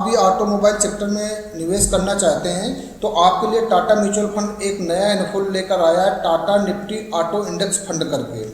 भी automobile sector में निवेश करना चाहते हैं तो आपके लिए टाटा म्यूचुअल फंड एक नया इन्फो लेकर आया है, Tata Nifty auto index fund करके।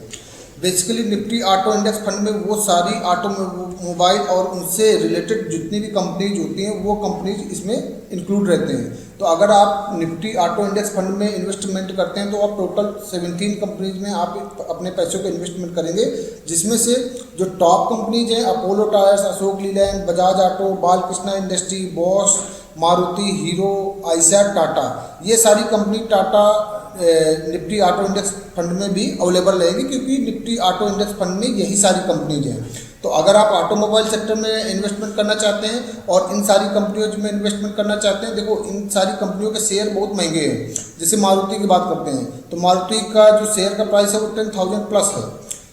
Basically Nifty auto index fund में वो सारी ऑटोमोबाइल और उनसे रिलेटेड जितनी भी कंपनीज होती हैं वो कंपनीज इसमें इंक्लूड रहते हैं। तो अगर आप निफ्टी ऑटो इंडेक्स फंड में इन्वेस्टमेंट करते हैं तो आप टोटल 17 कंपनीज में आप अपने पैसों को इन्वेस्टमेंट करेंगे, जिसमें से जो टॉप कंपनीज हैं Apollo tyres, Ashok Leyland, Bajaj auto, Balkrishna industry, Bosch, Maruti, hero, Eicher, Tata, ये सारी company Tata Nifty auto index fund में भी अवेलेबल रहेगी, क्योंकि निफ्टी ऑटो इंडेक्स फंड में यही सारी कंपनीज हैं। तो अगर आप ऑटोमोबाइल सेक्टर में इन्वेस्टमेंट करना चाहते हैं और इन सारी कंपनियों में इन्वेस्टमेंट करना चाहते हैं, देखो इन सारी कंपनियों के शेयर बहुत महंगे हैं। जैसे मारुति की बात करते हैं तो मारुति का जो शेयर का प्राइस है वो 10,000 प्लस है।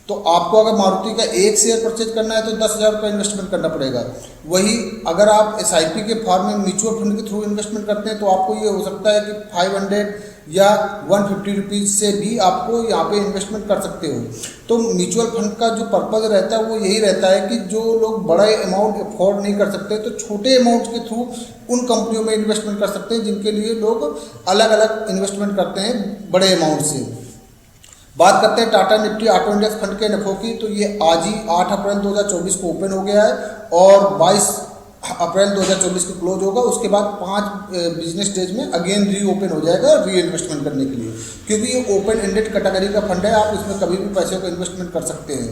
तो आपको अगर मारुति का एक शेयर परचेज करना है तो 10,000 रुपये इन्वेस्टमेंट करना पड़ेगा। वही अगर आप SIP के फॉर्म में म्यूचुअल फंड के थ्रू इन्वेस्टमेंट करते हैं तो आपको ये हो सकता है कि 500 या 150 रुपीज़ से भी आपको यहाँ पे इन्वेस्टमेंट कर सकते हो। तो म्यूचुअल फंड का जो पर्पज़ रहता है वो यही रहता है कि जो लोग बड़े अमाउंट अफोर्ड नहीं कर सकते तो छोटे अमाउंट के थ्रू उन कंपनियों में इन्वेस्टमेंट कर सकते हैं, जिनके लिए लोग अलग अलग इन्वेस्टमेंट करते हैं बड़े अमाउंट से। बात करते हैं Tata Nifty auto index fund के नफों की, तो ये आज ही 8 अप्रैल 2024 को ओपन हो गया है और 22 अप्रैल 2024 को क्लोज होगा। उसके बाद 5 बिजनेस डेज में अगेन रीओपन हो जाएगा री इन्वेस्टमेंट करने के लिए, क्योंकि ये ओपन एंडेड कैटेगरी का फंड है, आप इसमें कभी भी पैसे को इन्वेस्टमेंट कर सकते हैं।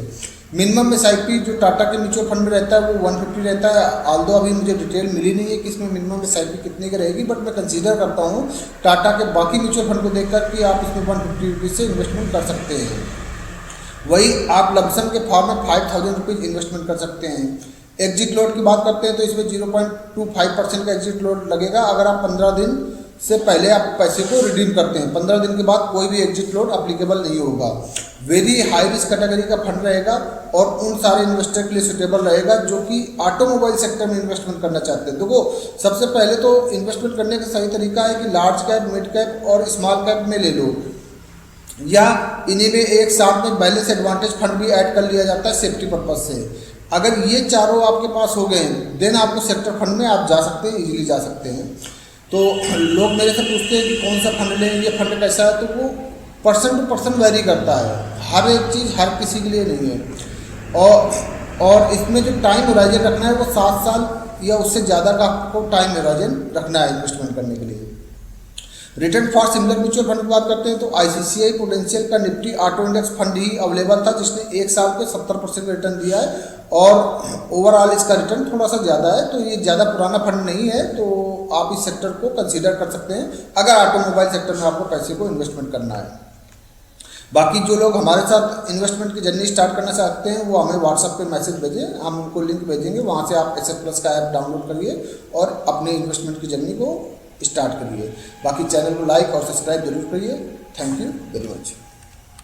मिनिमम SIP जो टाटा के म्यूचुअल फंड में रहता है वो 150 रहता है। ऑल्दो अभी मुझे डिटेल मिली नहीं है कि इसमें मिनिमम SIP कितने की रहेगी, बट मैं कंसीडर करता हूँ टाटा के बाकी म्यूचुअल फंड को देखकर कि आप इसमें 150 रुपीज़ से इन्वेस्टमेंट कर सकते हैं। वही आप लमसम के फॉर्म में 5,000 रुपीज़ इन्वेस्टमेंट कर सकते हैं। एग्जिट लोड की बात करते हैं तो इसमें 0.25% का एग्जिट लोड लगेगा अगर आप 15 दिन से पहले आप पैसे को रिडीम करते हैं। 15 दिन के बाद कोई भी एग्जिट लोड अप्लीकेबल नहीं होगा। वेरी हाई रिस्क कैटेगरी का फंड रहेगा और उन सारे इन्वेस्टर के लिए सुटेबल रहेगा जो कि ऑटोमोबाइल सेक्टर में इन्वेस्टमेंट करना चाहते हैं। देखो सबसे पहले तो इन्वेस्टमेंट करने का सही तरीका है कि लार्ज कैप, मिड कैप और स्मॉल कैप में ले लो, या इन्हीं में एक साथ में बैलेंस एडवांटेज फंड भी ऐड कर लिया जाता है सेफ्टी पर्पज से। अगर ये चारों आपके पास हो गए देन आपको सेक्टर फंड में आप जा सकते हैं, इजीली जा सकते हैं। तो लोग मेरे से पूछते हैं कि कौन सा फंड लें, ये फंड कैसा है, तो वो पर्सन टू पर्सन वेरी करता है। हर एक चीज़ हर किसी के लिए नहीं है। और इसमें जो टाइम होराइजन रखना है वो 7 साल या उससे ज़्यादा का आपको टाइम होराइजन रखना है इन्वेस्टमेंट करने के लिए। Return for similar mutual fund की बात करते हैं तो ICICI प्रूडेंशियल का निफ्टी ऑटो इंडेक्स फंड ही अवेलेबल था, जिसने एक साल पे 70% का रिटर्न दिया है और ओवरऑल इसका रिटर्न थोड़ा सा ज़्यादा है। तो ये ज़्यादा पुराना फंड नहीं है, तो आप इस सेक्टर को कंसीडर कर सकते हैं अगर ऑटोमोबाइल सेक्टर में आपको पैसे को इन्वेस्टमेंट करना है। बाकी जो लोग हमारे साथ इन्वेस्टमेंट की जर्नी स्टार्ट करना चाहते हैं वो हमें व्हाट्सएप पे मैसेज भेजें, हम उनको लिंक भेजेंगे, वहाँ से आप SS+ का ऐप डाउनलोड करिए और अपने इन्वेस्टमेंट की जर्नी को स्टार्ट करिए। बाकी चैनल को लाइक और सब्सक्राइब जरूर करिए। Thank you very much.